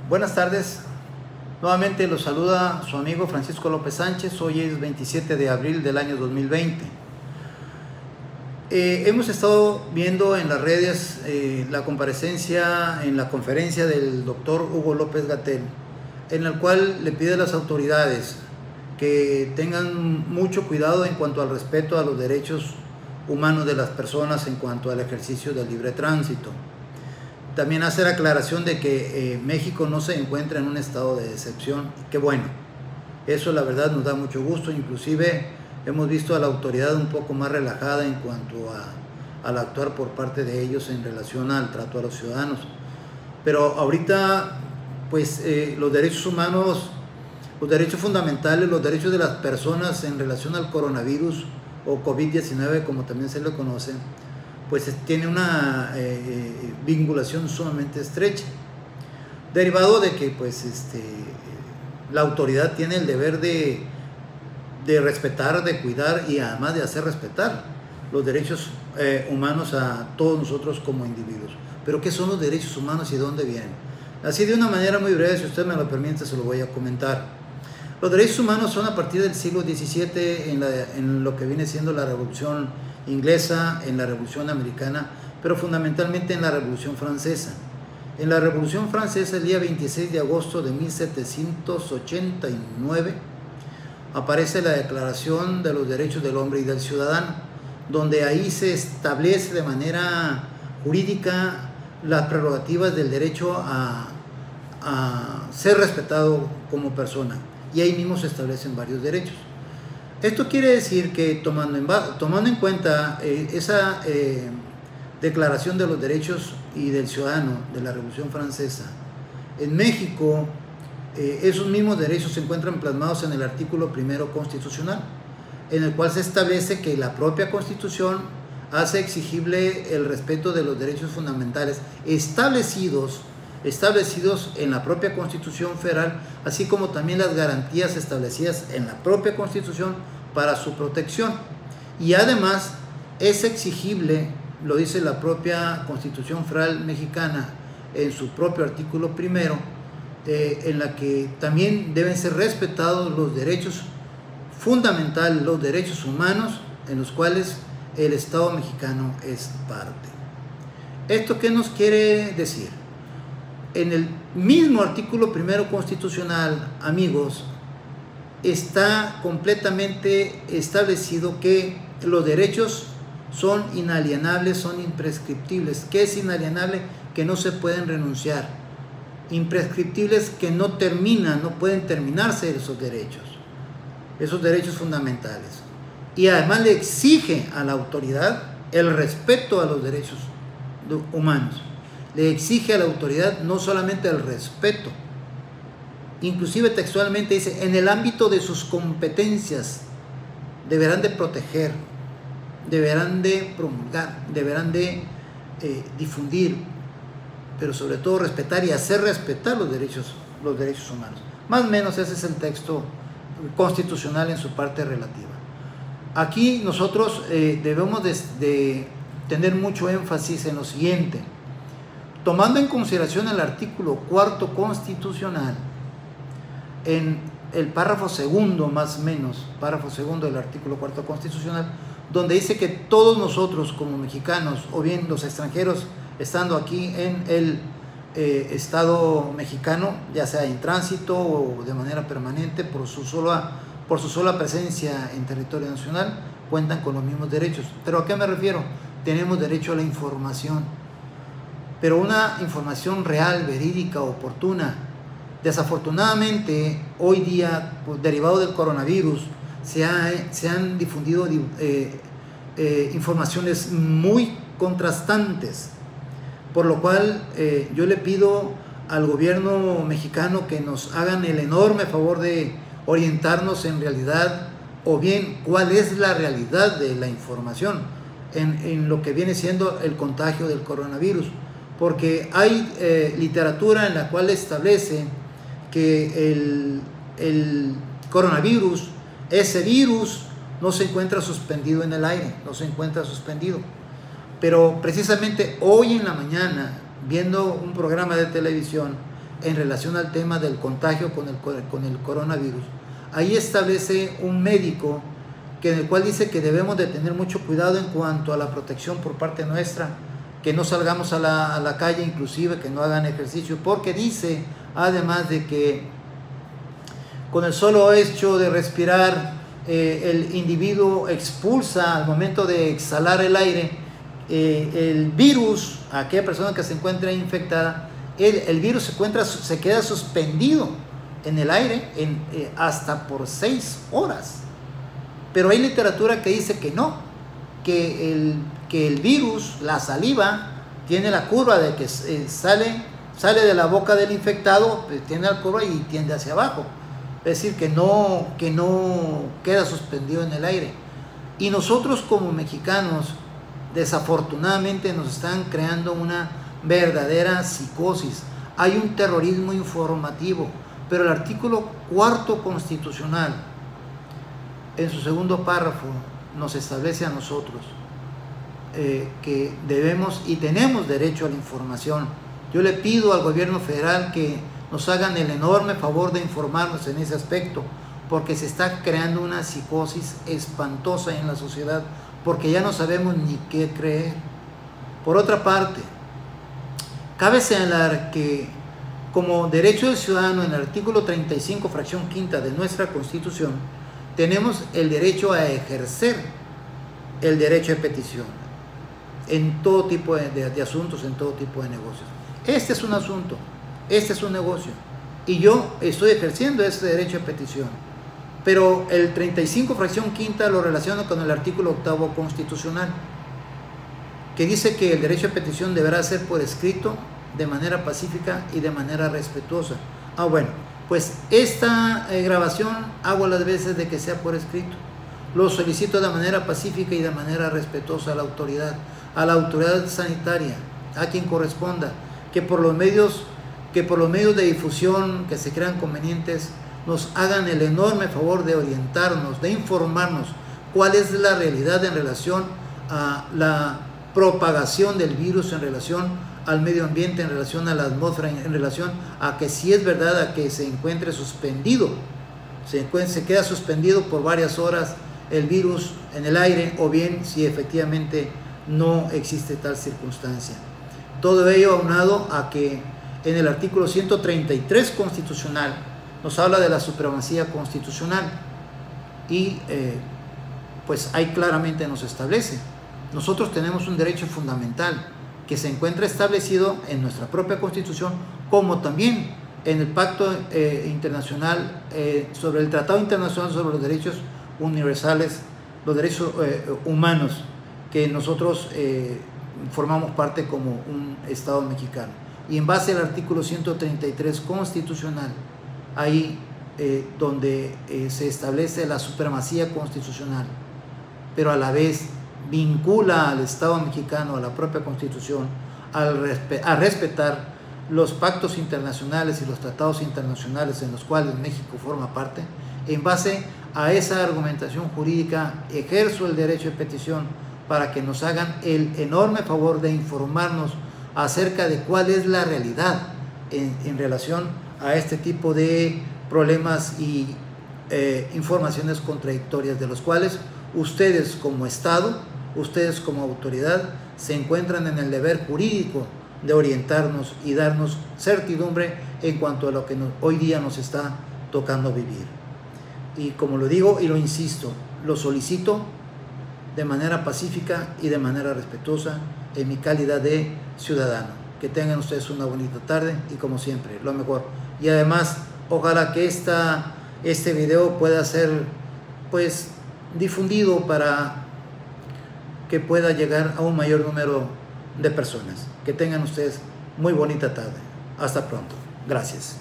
Buenas tardes, nuevamente los saluda su amigo Francisco López Sánchez. Hoy es 27 de abril del año 2020. Hemos estado viendo en las redes la comparecencia en la conferencia del doctor Hugo López-Gatell, en el cual le pide a las autoridades que tengan mucho cuidado en cuanto al respeto a los derechos humanos de las personas en cuanto al ejercicio del libre tránsito. También hace la aclaración de que México no se encuentra en un estado de excepción. Qué bueno, eso la verdad nos da mucho gusto. Inclusive hemos visto a la autoridad un poco más relajada en cuanto al actuar por parte de ellos en relación al trato a los ciudadanos. Pero ahorita pues los derechos humanos, los derechos fundamentales, los derechos de las personas en relación al coronavirus o COVID-19 como también se le conoce, pues tiene una vinculación sumamente estrecha, derivado de que pues la autoridad tiene el deber de respetar, de cuidar y además de hacer respetar los derechos humanos a todos nosotros como individuos. Pero ¿qué son los derechos humanos y de dónde vienen? Así de una manera muy breve, si usted me lo permite, se lo voy a comentar. Los derechos humanos son a partir del siglo XVII en lo que viene siendo la Revolución Inglesa, en la Revolución Americana, pero fundamentalmente en la Revolución Francesa. En la Revolución Francesa, el día 26 de agosto de 1789, aparece la Declaración de los Derechos del Hombre y del Ciudadano, donde ahí se establece de manera jurídica las prerrogativas del derecho a ser respetado como persona, y ahí mismo se establecen varios derechos. Esto quiere decir que tomando en cuenta esa Declaración de los Derechos y del Ciudadano de la Revolución Francesa, en México esos mismos derechos se encuentran plasmados en el artículo 1 constitucional, en el cual se establece que la propia Constitución hace exigible el respeto de los derechos fundamentales establecidos en la propia Constitución Federal, así como también las garantías establecidas en la propia Constitución para su protección. Y además es exigible, lo dice la propia Constitución Federal Mexicana en su propio artículo 1, en la que también deben ser respetados los derechos fundamentales, los derechos humanos, en los cuales el Estado mexicano es parte. ¿Esto qué nos quiere decir? En el mismo artículo 1 constitucional, amigos, está completamente establecido que los derechos son inalienables, son imprescriptibles. ¿Qué es inalienable? Que no se pueden renunciar. Imprescriptibles, que no pueden terminarse esos derechos fundamentales. Y además le exige a la autoridad el respeto a los derechos humanos. Le exige a la autoridad no solamente el respeto, inclusive textualmente dice, en el ámbito de sus competencias deberán de proteger, deberán de promulgar, deberán de difundir, pero sobre todo respetar y hacer respetar los derechos humanos. Más o menos ese es el texto constitucional en su parte relativa. Aquí nosotros debemos de tener mucho énfasis en lo siguiente. Tomando en consideración el artículo 4 constitucional, en el párrafo segundo más o menos, párrafo segundo del artículo 4 constitucional, donde dice que todos nosotros como mexicanos, o bien los extranjeros estando aquí en el Estado mexicano, ya sea en tránsito o de manera permanente por su sola presencia en territorio nacional, cuentan con los mismos derechos. ¿Pero a qué me refiero? Tenemos derecho a la información, pero una información real, verídica, oportuna. Desafortunadamente, hoy día, pues, derivado del coronavirus, se han difundido informaciones muy contrastantes, por lo cual yo le pido al gobierno mexicano que nos hagan el enorme favor de orientarnos en realidad, o bien cuál es la realidad de la información en lo que viene siendo el contagio del coronavirus. Porque hay literatura en la cual establece que el coronavirus, ese virus, no se encuentra suspendido en el aire, no se encuentra suspendido. Pero precisamente hoy en la mañana, viendo un programa de televisión, en relación al tema del contagio con el coronavirus. Ahí establece un médico en el cual dice que debemos de tener mucho cuidado en cuanto a la protección por parte nuestra, que no salgamos a la calle, inclusive que no hagan ejercicio, porque dice además de que con el solo hecho de respirar, el individuo expulsa al momento de exhalar el aire el virus. A aquella persona que se encuentra infectada, el virus se queda suspendido en el aire hasta por 6 horas. Pero hay literatura que dice que no, que el virus, la saliva, tiene la curva de que sale de la boca del infectado, tiene la curva y tiende hacia abajo. Es decir, que no queda suspendido en el aire. Y nosotros como mexicanos, desafortunadamente nos están creando una verdadera psicosis. Hay un terrorismo informativo, pero el artículo 4 constitucional, en su segundo párrafo, nos establece a nosotros que debemos y tenemos derecho a la información. Yo le pido al gobierno federal que nos hagan el enorme favor de informarnos en ese aspecto, porque se está creando una psicosis espantosa en la sociedad, porque ya no sabemos ni qué creer. Por otra parte, cabe señalar que como derecho del ciudadano, en el artículo 35, fracción quinta de nuestra Constitución, tenemos el derecho a ejercer el derecho de petición en todo tipo de asuntos, en todo tipo de negocios. Este es un asunto, este es un negocio, y yo estoy ejerciendo ese derecho de petición, pero el 35, fracción quinta, lo relaciona con el artículo 8 constitucional, que dice que el derecho de petición deberá ser por escrito, de manera pacífica y de manera respetuosa. Bueno, pues esta grabación hago las veces de que sea por escrito. Lo solicito de manera pacífica y de manera respetuosa a la autoridad sanitaria, a quien corresponda, que por los medios de difusión que se crean convenientes, nos hagan el enorme favor de orientarnos, de informarnos cuál es la realidad en relación a la propagación del virus, en relación al medio ambiente, en relación a la atmósfera, en relación a que si es verdad a que se encuentre suspendido, se queda suspendido por varias horas el virus en el aire, o bien si efectivamente no existe tal circunstancia. Todo ello aunado a que en el artículo 133 constitucional nos habla de la supremacía constitucional y pues ahí claramente nos establece. Nosotros tenemos un derecho fundamental que se encuentra establecido en nuestra propia Constitución, como también en el Pacto Internacional sobre el Tratado Internacional sobre los Derechos Universales, los Derechos Humanos, que nosotros formamos parte como un Estado mexicano. Y en base al artículo 133 constitucional, ahí donde se establece la supremacía constitucional, pero a la vez vincula al Estado mexicano, a la propia Constitución, a respetar los pactos internacionales y los tratados internacionales en los cuales México forma parte. En base a esa argumentación jurídica, ejerzo el derecho de petición para que nos hagan el enorme favor de informarnos acerca de cuál es la realidad en relación a este tipo de problemas y informaciones contradictorias, de los cuales ustedes como Estado, ustedes como autoridad, se encuentran en el deber jurídico de orientarnos y darnos certidumbre en cuanto a lo que hoy día nos está tocando vivir. Y como lo digo y lo insisto, lo solicito de manera pacífica y de manera respetuosa en mi calidad de ciudadano. Que tengan ustedes una bonita tarde y, como siempre, lo mejor. Y además, ojalá que este video pueda ser pues difundido para que pueda llegar a un mayor número de personas. Que tengan ustedes muy bonita tarde. Hasta pronto. Gracias.